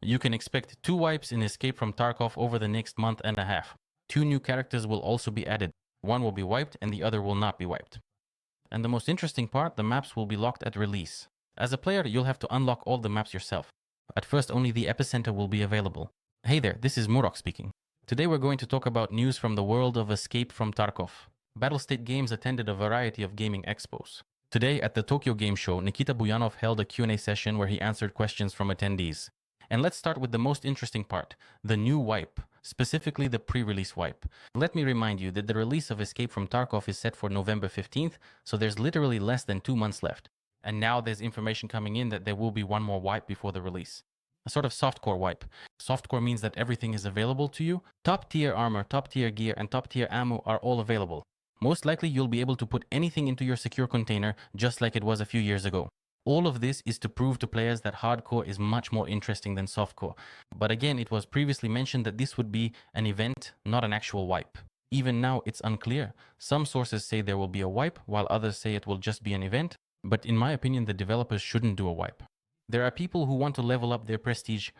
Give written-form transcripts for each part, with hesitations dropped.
You can expect 2 wipes in Escape from Tarkov over the next month and a half. 2 new characters will also be added. One will be wiped and the other will not be wiped. And the most interesting part, the maps will be locked at release. As a player, you'll have to unlock all the maps yourself. At first, only the epicenter will be available. Hey there, this is Murok speaking. Today we're going to talk about news from the world of Escape from Tarkov. Battlestate Games attended a variety of gaming expos. Today, at the Tokyo Game Show, Nikita Buyanov held a Q&A session where he answered questions from attendees. And let's start with the most interesting part, the new wipe, specifically the pre-release wipe. Let me remind you that the release of Escape from Tarkov is set for November 15th, so there's literally less than 2 months left. And now there's information coming in that there will be one more wipe before the release. A sort of softcore wipe. Softcore means that everything is available to you. Top tier armor, top tier gear, and top tier ammo are all available. Most likely you'll be able to put anything into your secure container just like it was a few years ago. All of this is to prove to players that hardcore is much more interesting than softcore. But again, it was previously mentioned that this would be an event, not an actual wipe. Even now, it's unclear. Some sources say there will be a wipe, while others say it will just be an event. But in my opinion, the developers shouldn't do a wipe. There are people who want to level up their prestige,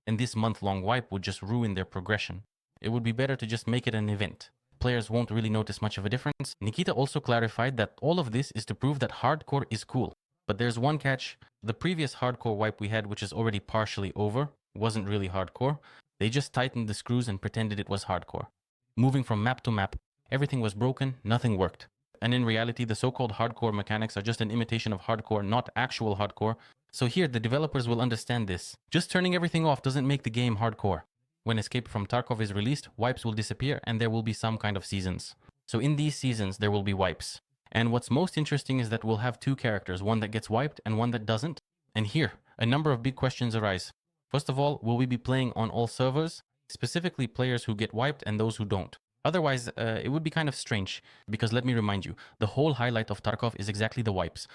and this month-long wipe would just ruin their progression. It would be better to just make it an event. Players won't really notice much of a difference. Nikita also clarified that all of this is to prove that hardcore is cool. But there's one catch. The previous hardcore wipe we had, which is already partially over, wasn't really hardcore. They just tightened the screws and pretended it was hardcore. Moving from map to map, everything was broken, nothing worked. And in reality, the so-called hardcore mechanics are just an imitation of hardcore, not actual hardcore. So here, the developers will understand this. Just turning everything off doesn't make the game hardcore. When Escape from Tarkov is released, wipes will disappear and there will be some kind of seasons. So in these seasons, there will be wipes. And what's most interesting is that we'll have 2 characters, one that gets wiped and one that doesn't. And here, a number of big questions arise. First of all, will we be playing on all servers? Specifically players who get wiped and those who don't. Otherwise, it would be kind of strange, because let me remind you, the whole highlight of Tarkov is exactly the wipes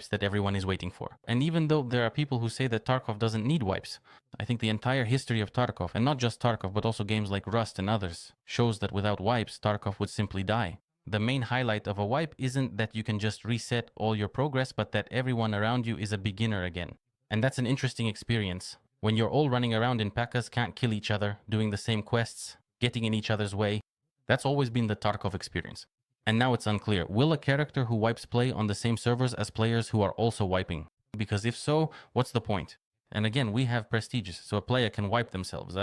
that everyone is waiting for. And even though there are people who say that Tarkov doesn't need wipes, I think the entire history of Tarkov, and not just Tarkov, but also games like Rust and others, shows that without wipes, Tarkov would simply die. The main highlight of a wipe isn't that you can just reset all your progress, but that everyone around you is a beginner again. And that's an interesting experience. When you're all running around in P.A.K.As, can't kill each other, doing the same quests, getting in each other's way. That's always been the Tarkov experience. And now it's unclear. Will a character who wipes play on the same servers as players who are also wiping? Because if so, what's the point? And again, we have prestiges, so a player can wipe themselves,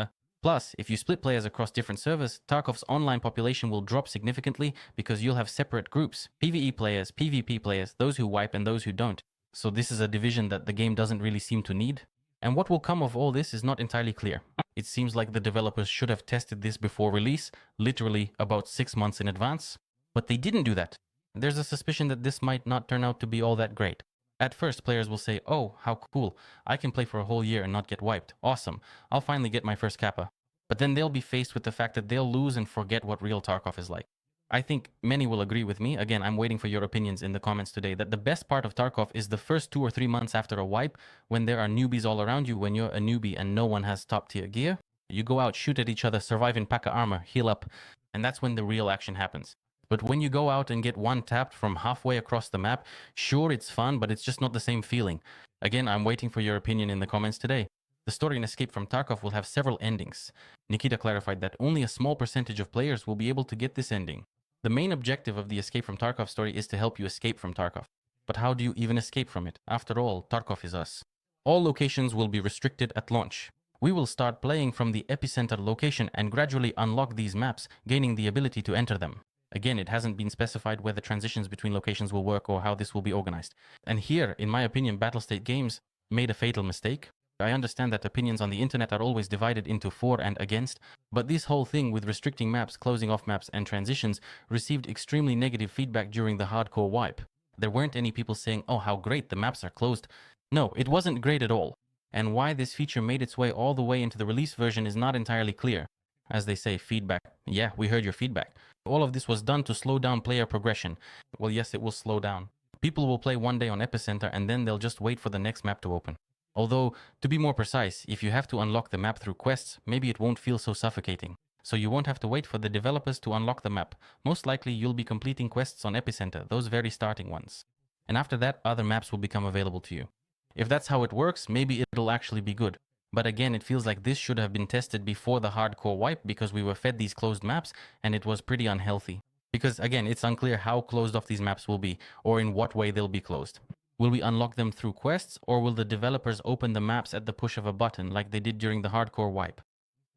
Plus, if you split players across different servers, Tarkov's online population will drop significantly because you'll have separate groups, PvE players, PvP players, those who wipe and those who don't. So this is a division that the game doesn't really seem to need. And what will come of all this is not entirely clear. It seems like the developers should have tested this before release, literally about 6 months in advance, but they didn't do that. There's a suspicion that this might not turn out to be all that great. At first, players will say, oh, how cool, I can play for a whole year and not get wiped. Awesome, I'll finally get my first kappa. But then they'll be faced with the fact that they'll lose and forget what real Tarkov is like. I think many will agree with me, again, I'm waiting for your opinions in the comments today, that the best part of Tarkov is the first 2 or 3 months after a wipe, when there are newbies all around you, when you're a newbie and no one has top tier gear. You go out, shoot at each other, survive in P.A.K.A. armor, heal up, and that's when the real action happens. But when you go out and get one tapped from halfway across the map, sure, it's fun, but it's just not the same feeling. Again, I'm waiting for your opinion in the comments today. The story in Escape from Tarkov will have several endings. Nikita clarified that only a small percentage of players will be able to get this ending. The main objective of the Escape from Tarkov story is to help you escape from Tarkov. But how do you even escape from it? After all, Tarkov is us. All locations will be restricted at launch. We will start playing from the epicenter location and gradually unlock these maps, gaining the ability to enter them. Again, it hasn't been specified whether transitions between locations will work or how this will be organized. And here, in my opinion, Battlestate Games made a fatal mistake. I understand that opinions on the internet are always divided into for and against, but this whole thing with restricting maps, closing off maps, and transitions received extremely negative feedback during the hardcore wipe. There weren't any people saying, oh, how great, the maps are closed. No, it wasn't great at all. And why this feature made its way all the way into the release version is not entirely clear. As they say, feedback. Yeah, we heard your feedback. All of this was done to slow down player progression. Well, yes, it will slow down. People will play one day on Epicenter and then they'll just wait for the next map to open. Although, to be more precise, if you have to unlock the map through quests, maybe it won't feel so suffocating. So you won't have to wait for the developers to unlock the map. Most likely you'll be completing quests on Epicenter, those very starting ones. And after that, other maps will become available to you. If that's how it works, maybe it'll actually be good. But again, it feels like this should have been tested before the hardcore wipe because we were fed these closed maps and it was pretty unhealthy. Because again, it's unclear how closed off these maps will be or in what way they'll be closed. Will we unlock them through quests or will the developers open the maps at the push of a button like they did during the hardcore wipe?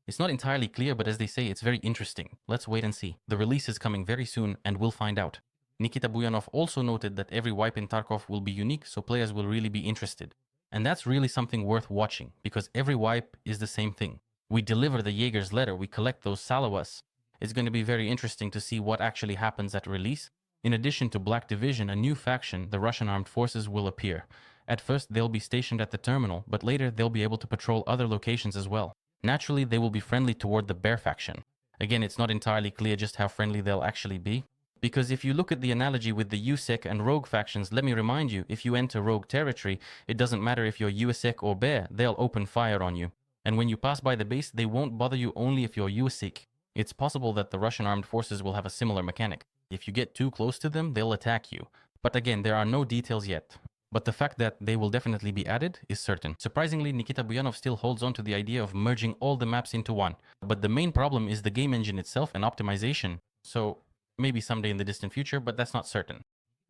It's not entirely clear, but as they say, it's very interesting. Let's wait and see. The release is coming very soon and we'll find out. Nikita Buyanov also noted that every wipe in Tarkov will be unique, so players will really be interested. And that's really something worth watching, because every wipe is the same thing. We deliver the Jaeger's letter, we collect those Salawas. It's going to be very interesting to see what actually happens at release. In addition to Black Division, a new faction, the Russian Armed Forces, will appear. At first, they'll be stationed at the terminal, but later they'll be able to patrol other locations as well. Naturally, they will be friendly toward the Bear faction. Again, it's not entirely clear just how friendly they'll actually be. Because if you look at the analogy with the USEC and Rogue factions, let me remind you, if you enter Rogue territory, it doesn't matter if you're USEC or Bear, they'll open fire on you. And when you pass by the base, they won't bother you only if you're USEC. It's possible that the Russian armed forces will have a similar mechanic. If you get too close to them, they'll attack you. But again, there are no details yet. But the fact that they will definitely be added is certain. Surprisingly, Nikita Buyanov still holds on to the idea of merging all the maps into one. But the main problem is the game engine itself and optimization. So maybe someday in the distant future, but that's not certain.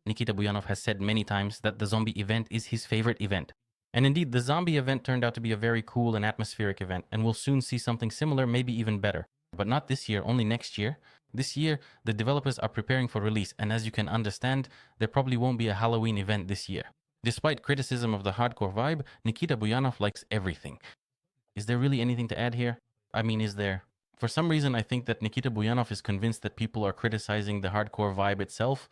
Nikita Buyanov has said many times that the zombie event is his favorite event. And indeed, the zombie event turned out to be a very cool and atmospheric event, and we'll soon see something similar, maybe even better. But not this year, only next year. This year, the developers are preparing for release, and as you can understand, there probably won't be a Halloween event this year. Despite criticism of the hardcore vibe, Nikita Buyanov likes everything. Is there really anything to add here? I mean, is there? For some reason, I think that Nikita Buyanov is convinced that people are criticizing the hardcore vibe itself.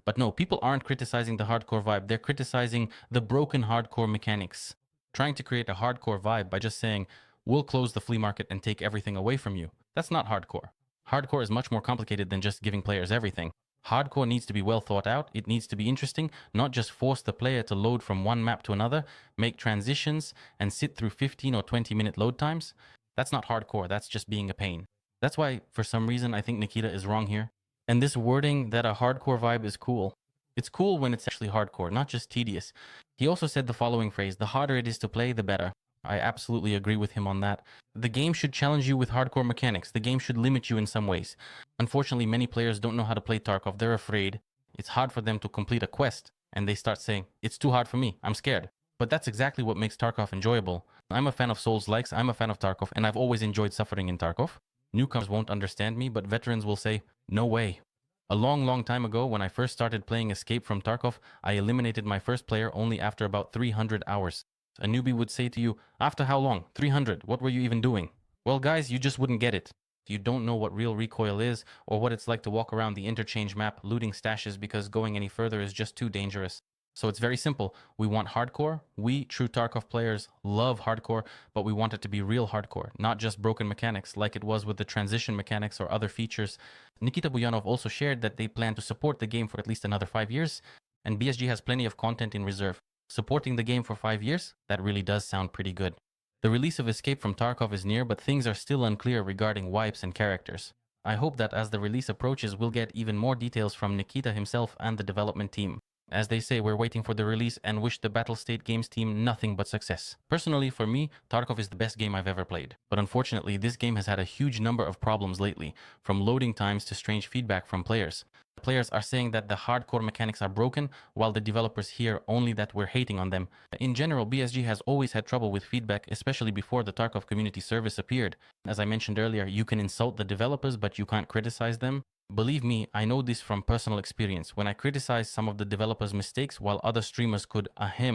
But no, people aren't criticizing the hardcore vibe. They're criticizing the broken hardcore mechanics. Trying to create a hardcore vibe by just saying, we'll close the flea market and take everything away from you. That's not hardcore. Hardcore is much more complicated than just giving players everything. Hardcore needs to be well thought out, it needs to be interesting, not just force the player to load from one map to another, make transitions, and sit through 15 or 20-minute load times. That's not hardcore, that's just being a pain. That's why, for some reason, I think Nikita is wrong here. And this wording that a hardcore vibe is cool. It's cool when it's actually hardcore, not just tedious. He also said the following phrase, the harder it is to play, the better. I absolutely agree with him on that. The game should challenge you with hardcore mechanics. The game should limit you in some ways. Unfortunately, many players don't know how to play Tarkov. They're afraid. It's hard for them to complete a quest, and they start saying, it's too hard for me. I'm scared. But that's exactly what makes Tarkov enjoyable. I'm a fan of Souls-likes. I'm a fan of Tarkov, and I've always enjoyed suffering in Tarkov. Newcomers won't understand me, but veterans will say, no way. A long time ago, when I first started playing Escape from Tarkov, I eliminated my first player only after about 300 hours. A newbie would say to you, after how long? 300. What were you even doing? Well, guys, you just wouldn't get it. You don't know what real recoil is, or what it's like to walk around the interchange map looting stashes because going any further is just too dangerous. So it's very simple. We want hardcore. We, true Tarkov players, love hardcore, but we want it to be real hardcore, not just broken mechanics like it was with the transition mechanics or other features. Nikita Buyanov also shared that they plan to support the game for at least another 5 years, and BSG has plenty of content in reserve. Supporting the game for 5 years? That really does sound pretty good. The release of Escape from Tarkov is near, but things are still unclear regarding wipes and characters. I hope that as the release approaches, we'll get even more details from Nikita himself and the development team. As they say, we're waiting for the release and wish the Battlestate Games team nothing but success. Personally, for me, Tarkov is the best game I've ever played. But unfortunately, this game has had a huge number of problems lately, from loading times to strange feedback from players. Players are saying that the hardcore mechanics are broken, while the developers hear only that we're hating on them. In general, BSG has always had trouble with feedback, especially before the Tarkov community service appeared. As I mentioned earlier, you can insult the developers, but you can't criticize them. Believe me, I know this from personal experience. When I criticize some of the developers' mistakes, while other streamers could,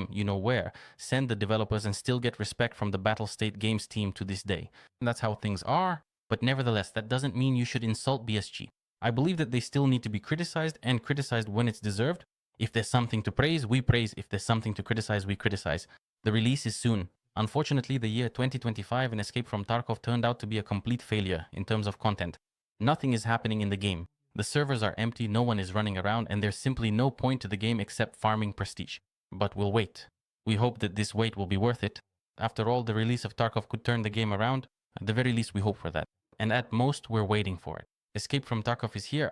you know where, send the developers and still get respect from the Battlestate Games team to this day. And that's how things are, but nevertheless, that doesn't mean you should insult BSG. I believe that they still need to be criticized, and criticized when it's deserved. If there's something to praise, we praise. If there's something to criticize, we criticize. The release is soon. Unfortunately, the year 2025 and Escape from Tarkov turned out to be a complete failure in terms of content. Nothing is happening in the game. The servers are empty, no one is running around, and there's simply no point to the game except farming prestige. But we'll wait. We hope that this wait will be worth it. After all, the release of Tarkov could turn the game around. At the very least, we hope for that. And at most, we're waiting for it. Escape from Tarkov is here,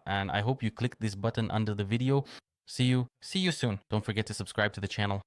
and I hope you click this button under the video. See you soon. Don't forget to subscribe to the channel.